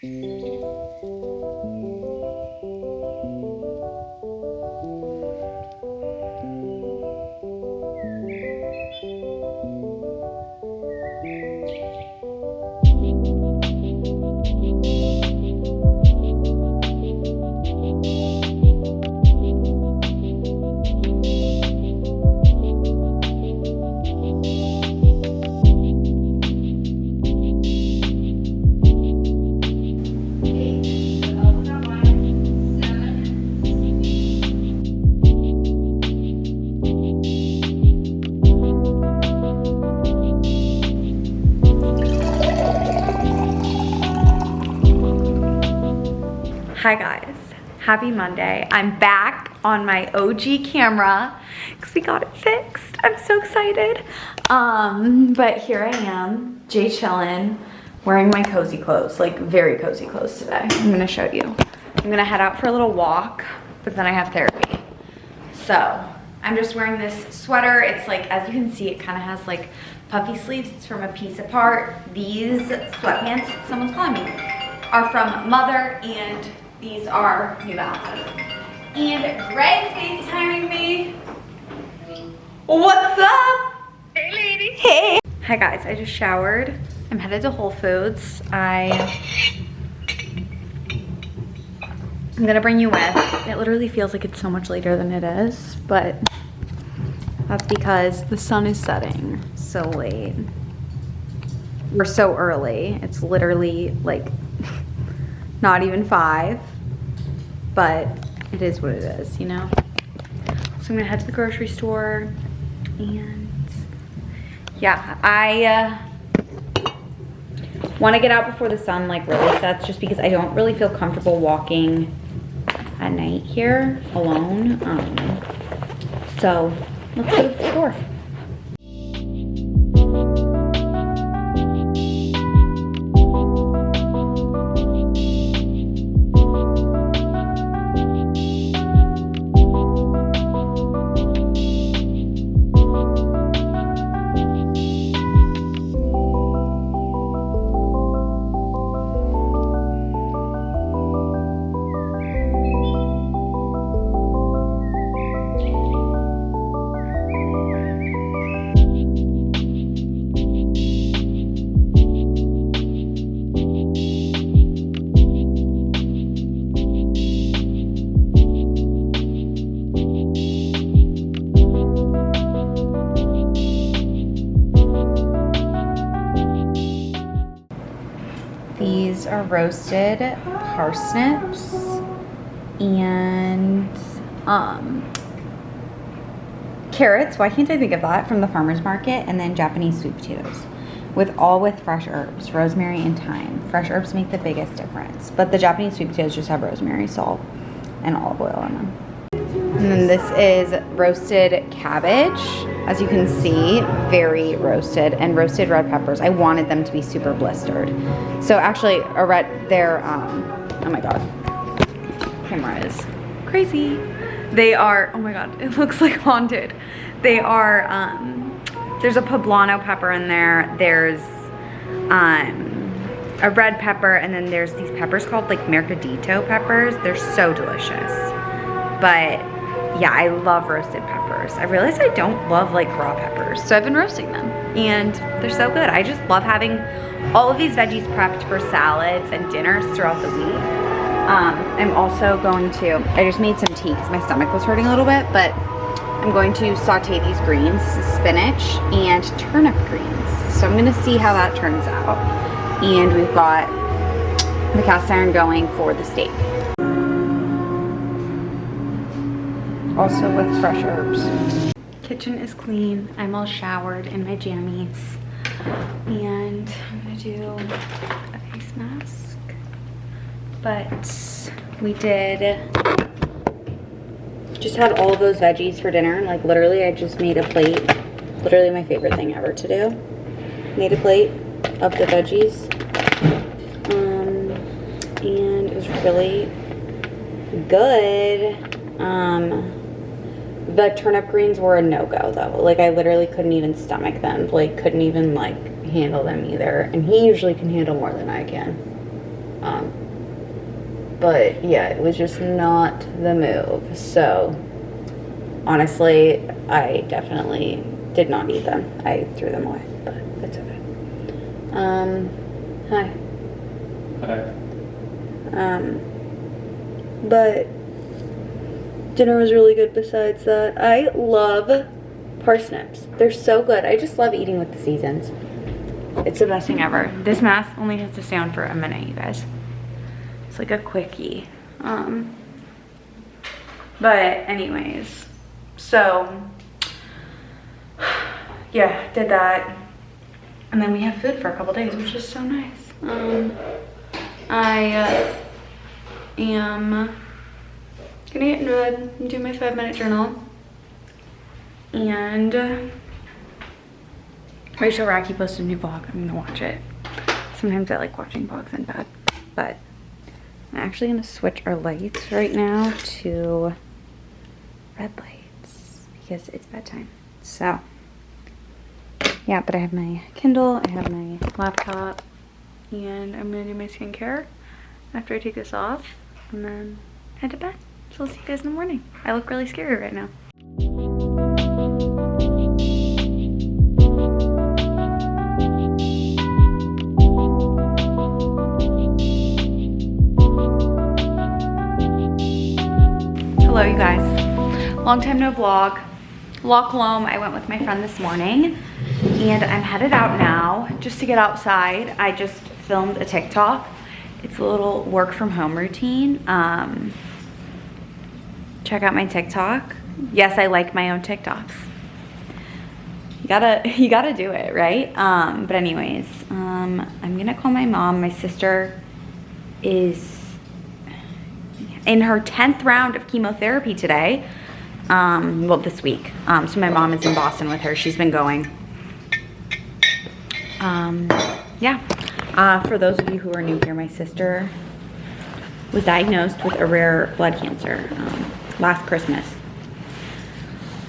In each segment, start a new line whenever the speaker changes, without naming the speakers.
Hi guys, happy Monday. I'm back on my OG camera because we got it fixed. I'm so excited. But here I am, Jay chillin', wearing my cozy clothes, like very cozy clothes today. I'm gonna show you. I'm gonna head out for a little walk, but then I have therapy. So I'm just wearing this sweater. It's like, as you can see, it kind of has like puffy sleeves. It's from a piece apart. These sweatpants, someone's calling me, are from Mother, and these are New Balances. And Gray's FaceTiming me. What's up?
Hey, lady.
Hey. Hi guys, I just showered. I'm headed to Whole Foods. I'm gonna bring you with. It literally feels like it's so much later than it is, but that's because the sun is setting so late. We're so early. It's literally like not even 5, but it is what it is, you know? So I'm gonna head to the grocery store, and yeah, I wanna get out before the sun like really sets, just because I don't really feel comfortable walking at night here alone. So let's go to the store. These are roasted parsnips and carrots. Why can't I think of that? From the farmer's market. And then Japanese sweet potatoes with fresh herbs, rosemary and thyme. Fresh herbs make the biggest difference, but the Japanese sweet potatoes just have rosemary, salt, and olive oil in them. And then this is roasted cabbage. As you can see, very roasted, and roasted red peppers. I wanted them to be super blistered. So actually, oh my God, camera is crazy. They are, oh my God, it looks like haunted. They are, there's a poblano pepper in there. There's a red pepper, and then there's these peppers called like mercadito peppers. They're so delicious. But yeah, I love roasted peppers. I realized I don't love like raw peppers, so I've been roasting them, and they're so good. I just love having all of these veggies prepped for salads and dinners throughout the week. I'm also going to, I just made some tea because my stomach was hurting a little bit, but I'm going to saute these greens. This is spinach and turnip greens. So I'm gonna see how that turns out. And we've got the cast iron going for the steak. Also with fresh herbs. Kitchen is clean. I'm all showered in my jammies. And I'm gonna do a face mask. But we just had all those veggies for dinner. Like literally I just made a plate. Literally my favorite thing ever to do. Made a plate of the veggies. And it was really good. The turnip greens were a no-go though. Like I literally couldn't even stomach them. Like couldn't even like handle them either. And he usually can handle more than I can. But yeah, it was just not the move. So honestly, I definitely did not need them. I threw them away, but it's okay. Hi.
Hi.
But dinner was really good besides that. I love parsnips. They're so good. I just love eating with the seasons. It's the best thing ever. This mask only has to stay on for a minute, you guys. It's like a quickie. But anyways, so yeah, did that. And then we have food for a couple days, which is so nice. I am gonna get in bed and do my 5-minute journal. And Rachel Racky posted a new vlog. I'm gonna watch it. Sometimes I like watching vlogs in bed, but I'm actually gonna switch our lights right now to red lights because it's bedtime. So yeah, but I have my Kindle, I have my laptop, and I'm gonna do my skincare after I take this off and then head to bed. So I'll see you guys in the morning. I look really scary right now. Hello, you guys. Long time no vlog. Colombe. I went with my friend this morning and I'm headed out now just to get outside. I just filmed a TikTok. It's a little work from home routine. Check out my TikTok. Yes, I like my own TikToks. You gotta do it, right? But anyways, I'm gonna call my mom. My sister is in her 10th round of chemotherapy today. Well, this week. So my mom is in Boston with her. She's been going. Yeah. For those of you who are new here, my sister was diagnosed with a rare blood cancer last Christmas.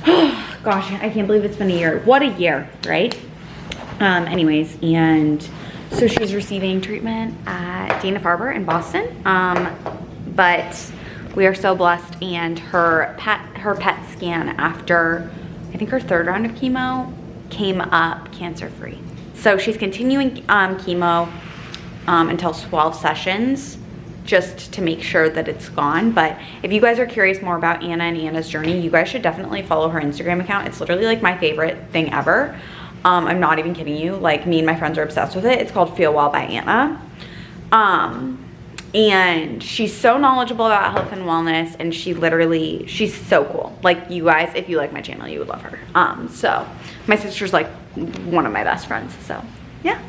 Gosh, I can't believe it's been a year. What a year, right? Anyways, and so she's receiving treatment at Dana-Farber in Boston. But we are so blessed, and her PET scan after I think her 3rd round of chemo came up cancer-free. So she's continuing chemo until 12 sessions just to make sure that it's gone. But if you guys are curious more about Anna and Anna's journey, you guys should definitely follow her Instagram account. It's literally like my favorite thing ever. I'm not even kidding you. Like, me and my friends are obsessed with it. It's called Feel Well by Anna. And she's so knowledgeable about health and wellness, and she's so cool. Like, you guys, if you like my channel, you would love her. So my sister's like one of my best friends, so yeah.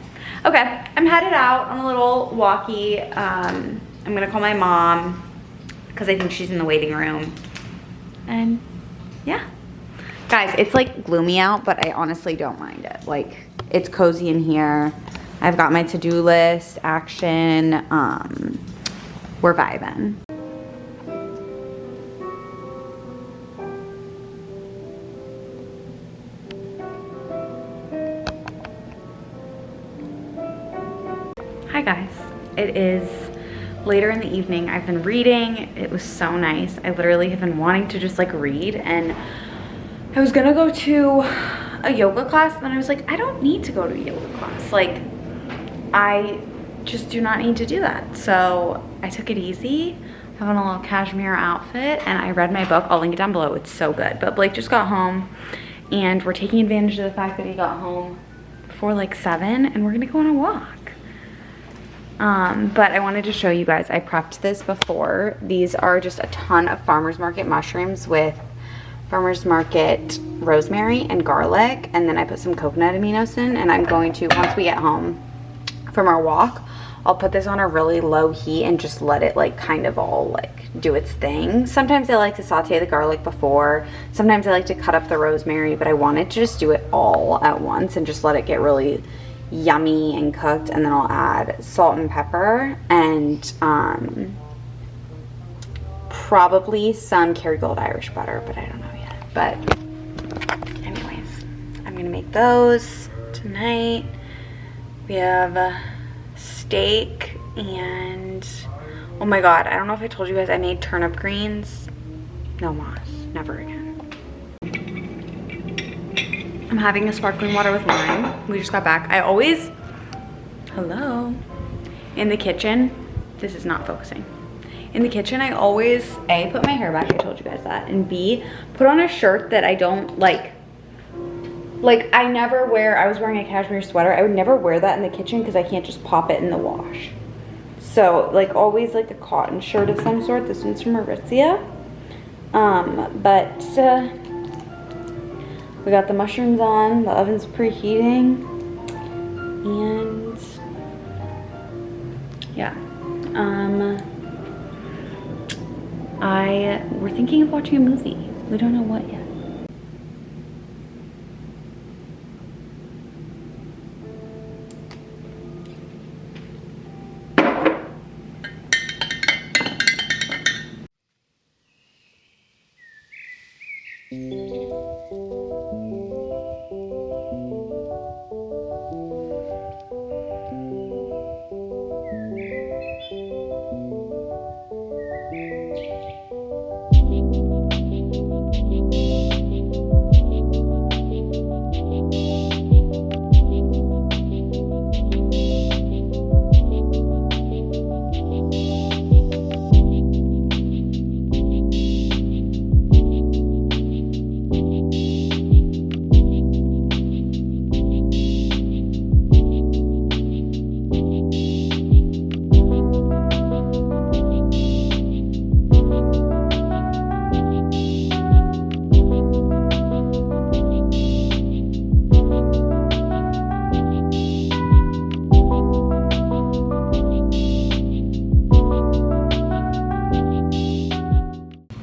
Okay, I'm headed out on a little walkie. I'm gonna call my mom because I think she's in the waiting room. And yeah. Guys, it's like gloomy out, but I honestly don't mind it. Like, it's cozy in here. I've got my to-do list, action, we're vibing. Hi guys, it is later in the evening. I've been reading, it was so nice. I literally have been wanting to just like read, and I was gonna go to a yoga class, and then I was like, I don't need to go to a yoga class. Like, I just do not need to do that. So I took it easy, having a little cashmere outfit, and I read my book. I'll link it down below. It's so good. But Blake just got home, and we're taking advantage of the fact that he got home before like 7, and we're gonna go on a walk. But I wanted to show you guys, I prepped this before. These are just a ton of farmer's market mushrooms with farmer's market rosemary and garlic, and then I put some coconut aminos in, and I'm going to, once we get home from our walk, I'll put this on a really low heat and just let it like kind of all like do its thing. Sometimes I like to saute the garlic before, sometimes I like to cut up the rosemary, but I wanted to just do it all at once and just let it get really yummy and cooked. And then I'll add salt and pepper and probably some Kerrygold Irish butter, but I don't know yet. But anyways, I'm gonna make those tonight. We have steak And oh my God, I don't know if I told you guys I made turnip greens. No mas, never again. I'm having a sparkling water with lime. We just got back. I always, hello, in the kitchen, this is not focusing. In the kitchen, I always, A, put my hair back, I told you guys that, and B, put on a shirt that I don't like I never wear, I was wearing a cashmere sweater, I would never wear that in the kitchen because I can't just pop it in the wash. So, like, always like a cotton shirt of some sort. This one's from Aritzia. We got the mushrooms on, the oven's preheating, and yeah, we're thinking of watching a movie. We don't know what yet.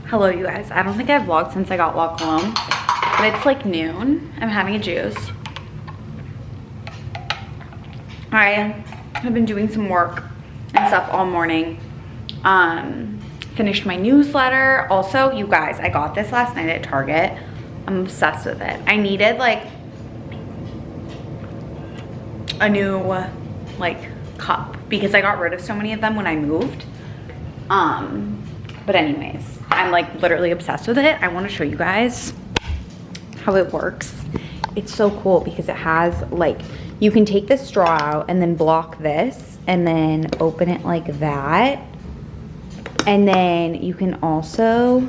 Hello, you guys. I don't think I've vlogged since I got Colombe, but it's like noon. I'm having a juice. I have been doing some work and stuff all morning. Finished my newsletter. Also, you guys, I got this last night at Target. I'm obsessed with it. I needed like a new like cup because I got rid of so many of them when I moved. But anyways, I'm like literally obsessed with it. I want to show you guys how it works. It's so cool because it has like, you can take the straw out and then block this and then open it like that. And then you can also, you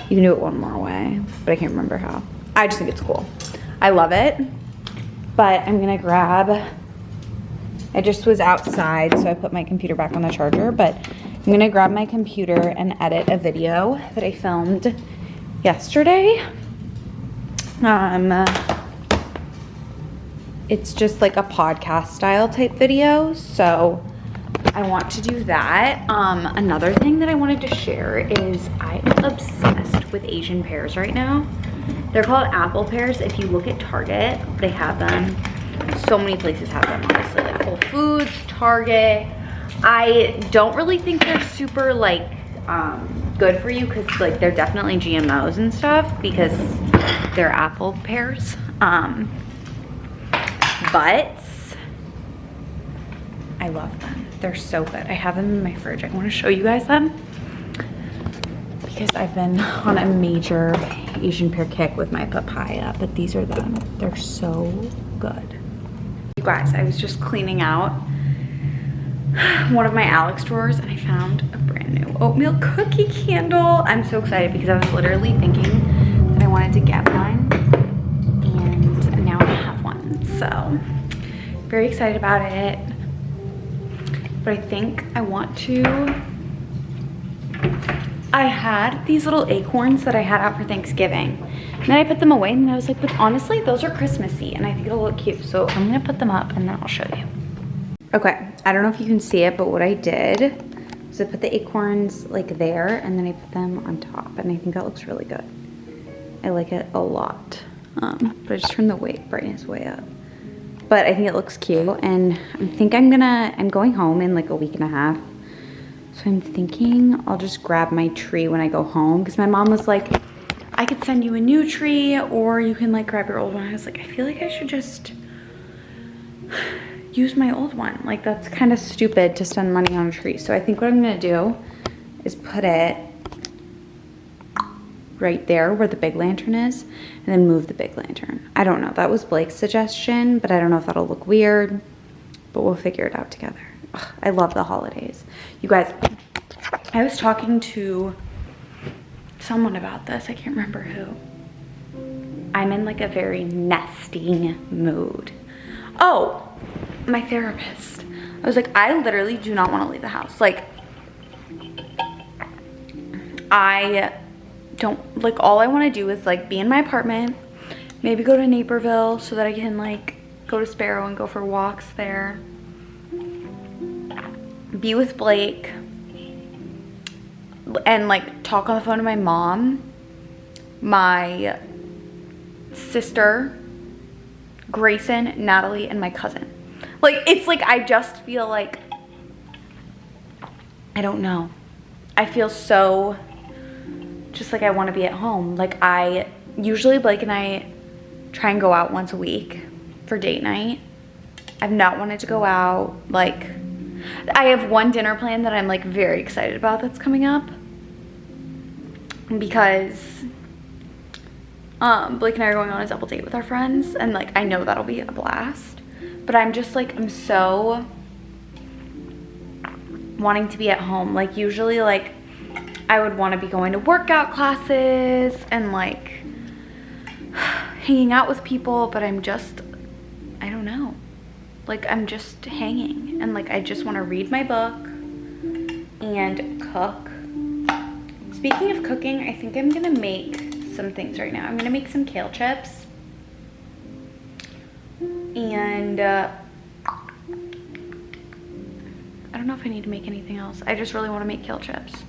can do it one more way, but I can't remember how. I just think it's cool. I love it. But I'm gonna grab, I just was outside, so I put my computer back on the charger, but I'm gonna grab my computer and edit a video that I filmed yesterday. It's just like a podcast style type video, so I want to do that. Another thing that I wanted to share is I'm obsessed with Asian pears right now. They're called apple pears. If you look at Target, they have them. So many places have them, honestly, like Whole Foods, Target. I don't really think they're super like good for you because like they're definitely GMOs and stuff because they're apple pears. But I love them. They're so good. I have them in my fridge. I want to show you guys them because I've been on a major Asian pear kick with my papaya, but these are them. They're so good. You guys, I was just cleaning out one of my Alex drawers and I found a brand new oatmeal cookie candle. I'm so excited because I was literally thinking that I wanted to get one and now I have one. So very excited about it. But I think I want to, I had these little acorns that I had out for Thanksgiving. And then I put them away and I was like, but honestly, those are Christmassy and I think it'll look cute. So I'm gonna put them up and then I'll show you. Okay, I don't know if you can see it, but what I did was I put the acorns like there and then I put them on top and I think that looks really good. I like it a lot. But I just turned the brightness way up. But I think it looks cute and I think I'm going home in like a week and a half. So I'm thinking I'll just grab my tree when I go home because my mom was like, I could send you a new tree or you can like grab your old one. I was like, I feel like I should just use my old one. Like, that's kind of stupid to spend money on a tree. So I think what I'm gonna do is put it right there where the big lantern is, and then move the big lantern. I don't know, that was Blake's suggestion, but I don't know if that'll look weird, but we'll figure it out together. Ugh, I love the holidays. You guys, I was talking to someone about this, I can't remember who. I'm in like a very nesting mood. Oh, my therapist. I was like, I literally do not want to leave the house. Like, I don't, like, all I want to do is like be in my apartment, maybe go to Naperville so that I can like go to Sparrow and go for walks there, be with Blake, and like talk on the phone to my mom, my sister, Grayson, Natalie, and my cousin. Like, it's like I just feel like, I don't know, I feel so just like I want to be at home. Like, I usually, Blake and I try and go out once a week for date night. I've not wanted to go out. Like, I have one dinner plan that I'm like very excited about that's coming up, because Blake and I are going on a double date with our friends, and like I know that'll be a blast, but I'm just like, I'm so wanting to be at home. Like, usually like I would want to be going to workout classes and like hanging out with people, but I'm just, I don't know, like I'm just hanging, and like I just want to read my book and cook. Speaking of cooking, I think I'm gonna make some things right now. I'm gonna make some kale chips, and I don't know if I need to make anything else. I just really want to make kale chips,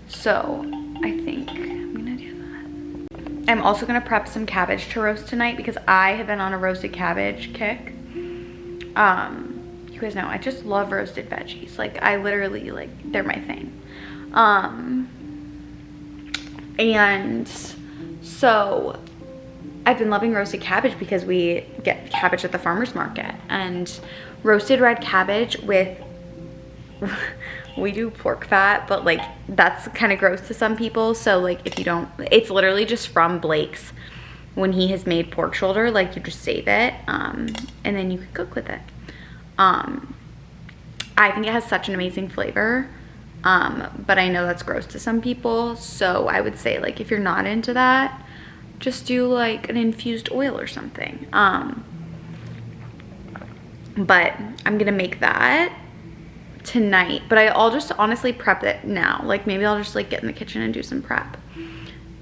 so I think I'm gonna do that. I'm also gonna prep some cabbage to roast tonight because I have been on a roasted cabbage kick. You guys know I just love roasted veggies. Like, I literally, like, they're my thing. And so I've been loving roasted cabbage because we get cabbage at the farmer's market, and roasted red cabbage with we do pork fat, but like that's kind of gross to some people. So like, if you don't, it's literally just from Blake's when he has made pork shoulder. Like, you just save it and then you can cook with it. I think it has such an amazing flavor, but I know that's gross to some people, so I would say, like, if you're not into that, just do like an infused oil or something. But I'm gonna make that tonight, but I'll just honestly prep it now. Like, maybe I'll just like get in the kitchen and do some prep.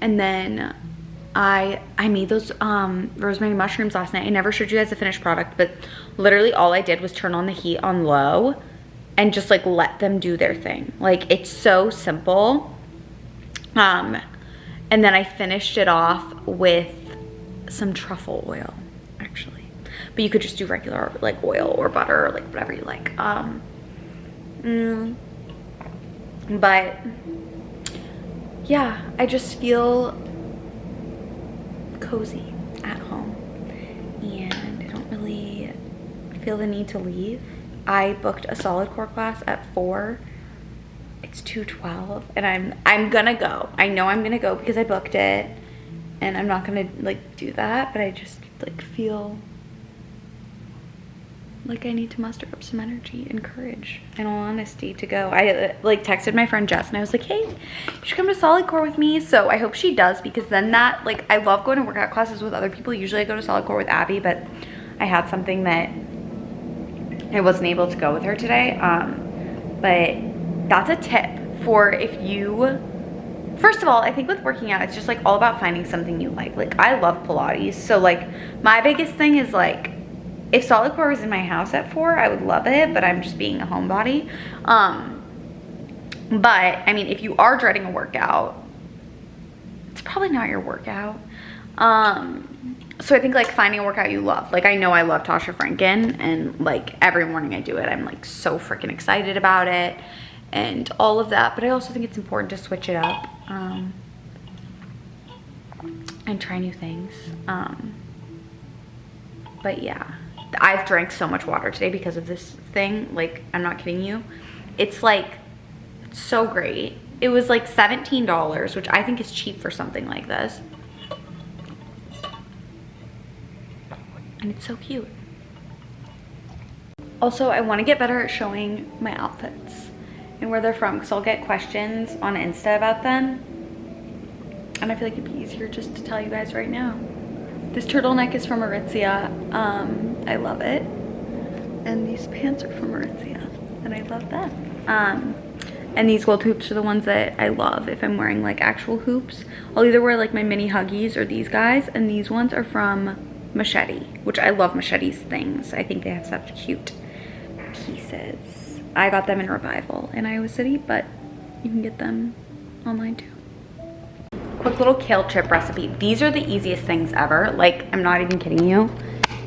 And then I made those rosemary mushrooms last night. I never showed you guys the finished product, but literally all I did was turn on the heat on low and just like let them do their thing. Like, it's so simple. And then I finished it off with some truffle oil, actually. But you could just do regular like oil or butter or like whatever you like. But yeah, I just feel cozy at home, and I don't really feel the need to leave. I booked a solid core class at 4. It's 2:12, and I'm gonna go. I know I'm gonna go because I booked it, and I'm not gonna like do that, but I just like feel like I need to muster up some energy and courage and honesty to go. I like texted my friend Jess and I was like, hey, you should come to solid core with me. So I hope she does, because then that, like, I love going to workout classes with other people. Usually I go to solid core with Abby, but I had something that I wasn't able to go with her today. But that's a tip for if you, first of all, I think with working out, it's just like all about finding something you like. Like, I love Pilates. So like my biggest thing is like, if solid core was in my house at 4, I would love it, but I'm just being a homebody. But I mean, if you are dreading a workout, it's probably not your workout. So I think like finding a workout you love. Like, I know I love Tasha Franken, and like every morning I do it. I'm like so freaking excited about it and all of that. But I also think it's important to switch it up and try new things. But yeah, I've drank so much water today because of this thing. Like, I'm not kidding you. It's like so great. It was like $17, which I think is cheap for something like this. And it's so cute. Also, I want to get better at showing my outfits and where they're from, because I'll get questions on Insta about them. And I feel like it'd be easier just to tell you guys right now. This turtleneck is from Aritzia. I love it. And these pants are from Aritzia, and I love them. And these gold hoops are the ones that I love if I'm wearing like actual hoops. I'll either wear like my mini Huggies or these guys, and these ones are from Machete, which I love Machete's things. I think they have such cute pieces. I got them in Revival in Iowa City, but you can get them online too. Quick little kale chip recipe. These are the easiest things ever. Like, I'm not even kidding you.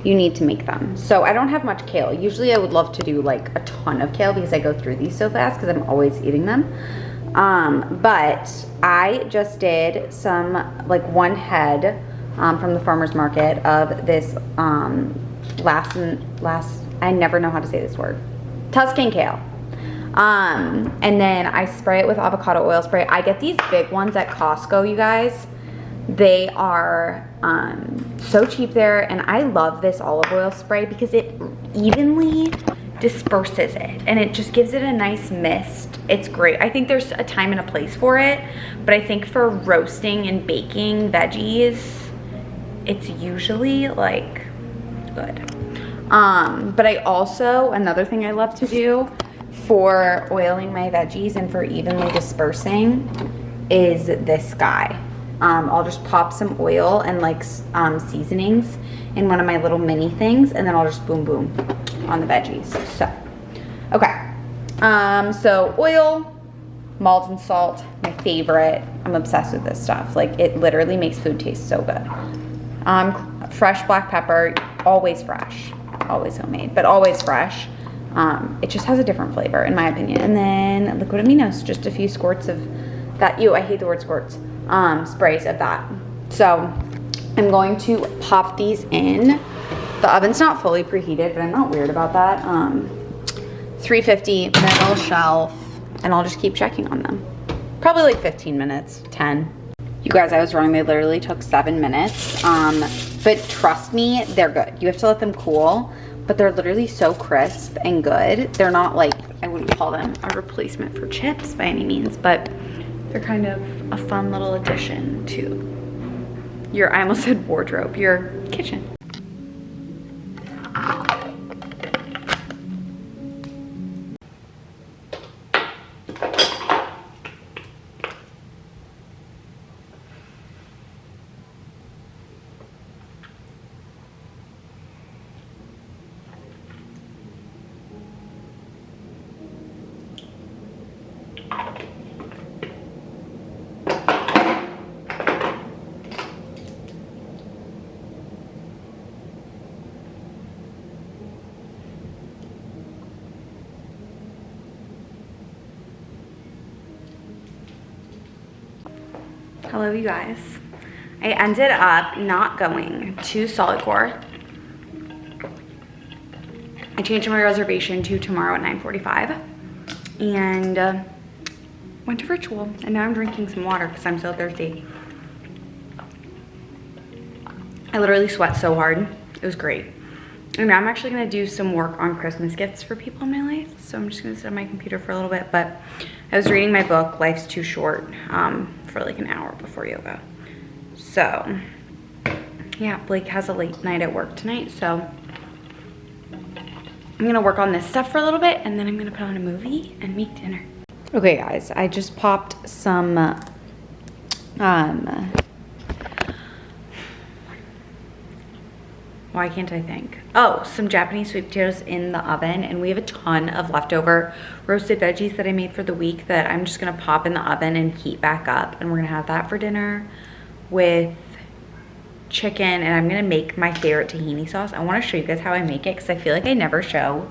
You need to make them. So I don't have much kale. Usually I would love to do like a ton of kale because I go through these so fast because I'm always eating them. But I just did some, like, one head from the farmer's market of this I never know how to say this word, Tuscan kale. And then I spray it with avocado oil spray. I get these big ones at Costco, you guys. They are so cheap there, and I love this olive oil spray because it evenly disperses it and it just gives it a nice mist. It's great. I think there's a time and a place for it, but I think for roasting and baking veggies, it's usually like good. But I also, another thing I love to do for oiling my veggies and for evenly dispersing is this guy. I'll just pop some oil and like seasonings in one of my little mini things, and then I'll just boom boom on the veggies. So, okay. So oil, malt and salt, my favorite. I'm obsessed with this stuff. Like, it literally makes food taste so good. Fresh black pepper, always fresh, always homemade, but always fresh. It just has a different flavor in my opinion. And then liquid aminos, just a few squirts of that. Ew, I hate the word squirts. Sprays of that. So I'm going to pop these in. The oven's not fully preheated, but I'm not weird about that. 350 middle shelf, and I'll just keep checking on them. Probably like 15 minutes, 10. You guys, I was wrong. They literally took 7 minutes. But trust me, they're good. You have to let them cool, but they're literally so crisp and good. They're not like, I wouldn't call them a replacement for chips by any means, but they're kind of a fun little addition to your, I almost said wardrobe, your kitchen. Hello, you guys. I ended up not going to Solid Core. I changed my reservation to tomorrow at 9:45 and went to virtual, and now I'm drinking some water because I'm so thirsty. I literally sweat so hard. It was great. And now I'm actually gonna do some work on Christmas gifts for people in my life. So I'm just gonna sit on my computer for a little bit, but I was reading my book, Life's Too Short, for like an hour before yoga. So yeah, Blake has a late night at work tonight, so I'm gonna work on this stuff for a little bit, and then I'm gonna put on a movie and make dinner. Okay guys, I just popped some why can't I think? Oh, some Japanese sweet potatoes in the oven, and we have a ton of leftover roasted veggies that I made for the week that I'm just gonna pop in the oven and heat back up, and we're gonna have that for dinner with chicken, and I'm gonna make my favorite tahini sauce. I wanna show you guys how I make it because I feel like I never show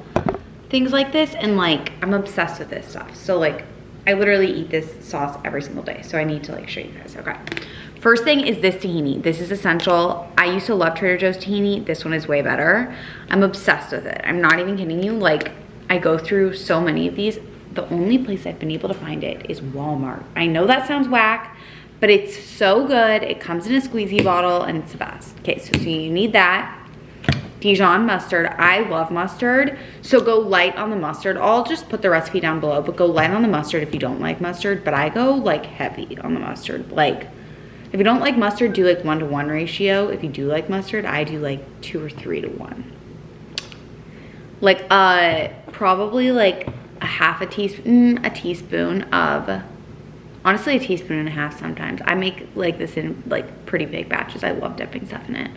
things like this, and like I'm obsessed with this stuff. So like I literally eat this sauce every single day, so I need to like show you guys. Okay, First thing is this tahini. This is essential. I used to love Trader Joe's tahini. This one is way better. I'm obsessed with it. I'm not even kidding you. Like, I go through so many of these. The only place I've been able to find it is Walmart. I know that sounds whack, but it's so good. It comes in a squeezy bottle and it's the best. Okay, so you need that. Dijon mustard. I love mustard, so go light on the mustard. I'll just put the recipe down below, but go light on the mustard if you don't like mustard, but I go like heavy on the mustard. Like, if you don't like mustard, do like 1-to-1 ratio. If you do like mustard, I do like 2 or 3 to 1. Like, probably like a teaspoon of, honestly a teaspoon and a half sometimes. I make like this in like pretty big batches. I love dipping stuff in it.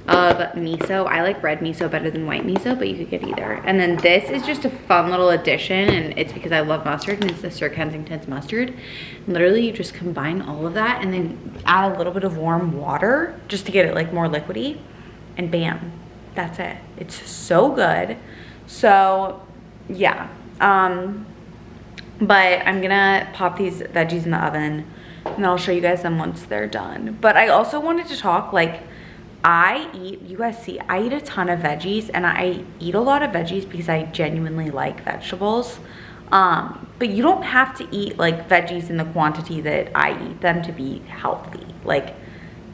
Of miso. I like red miso better than white miso, but you could get either. And then this is just a fun little addition, and it's because I love mustard, and it's the Sir Kensington's mustard. And literally, you just combine all of that and then add a little bit of warm water just to get it like more liquidy, and bam, that's it. It's so good. So yeah, but I'm gonna pop these veggies in the oven, and I'll show you guys them once they're done. But I also wanted to talk, like, you guys see, I eat a ton of veggies, and I eat a lot of veggies because I genuinely like vegetables. But you don't have to eat like veggies in the quantity that I eat them to be healthy. Like,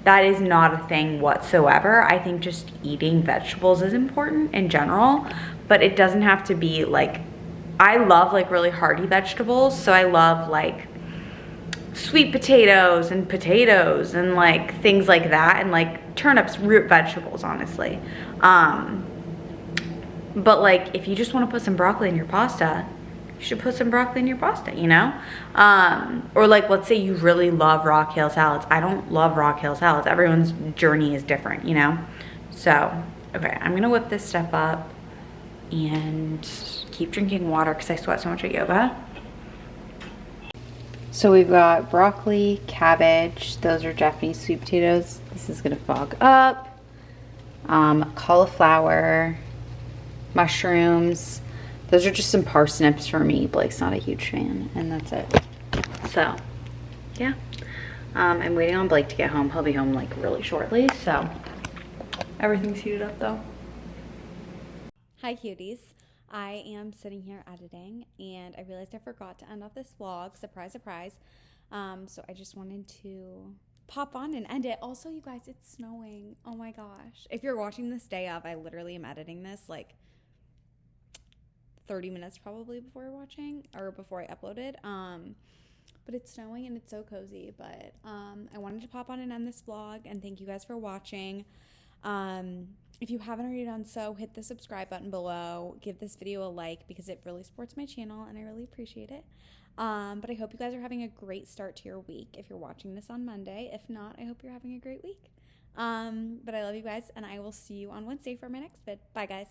that is not a thing whatsoever. I think just eating vegetables is important in general, but it doesn't have to be like, I love like really hearty vegetables. So I love like sweet potatoes and like things like that, and like turnips, root vegetables, honestly. But like, if you just want to put some broccoli in your pasta, you should put some broccoli in your pasta, you know? Or like, let's say you really love raw kale salads. I don't love raw kale salads. Everyone's journey is different, you know? So, okay, I'm gonna whip this stuff up and keep drinking water because I sweat so much at yoga. So we've got broccoli, cabbage, those are Japanese sweet potatoes. This is gonna fog up. Cauliflower, mushrooms. Those are just some parsnips for me. Blake's not a huge fan, and that's it. So, yeah. I'm waiting on Blake to get home. He'll be home like really shortly, so everything's heated up though. Hi cuties. I am sitting here editing, and I realized I forgot to end off this vlog. Surprise, surprise. So I just wanted to pop on and end it. Also, you guys, it's snowing. Oh my gosh. If you're watching this day of, I literally am editing this like 30 minutes probably before you're watching, or before I uploaded. But it's snowing and it's so cozy. But I wanted to pop on and end this vlog, and thank you guys for watching. If you haven't already done so, hit the subscribe button below. Give this video a like because it really supports my channel and I really appreciate it. But I hope you guys are having a great start to your week if you're watching this on Monday. If not, I hope you're having a great week. But I love you guys, and I will see you on Wednesday for my next vid. Bye, guys.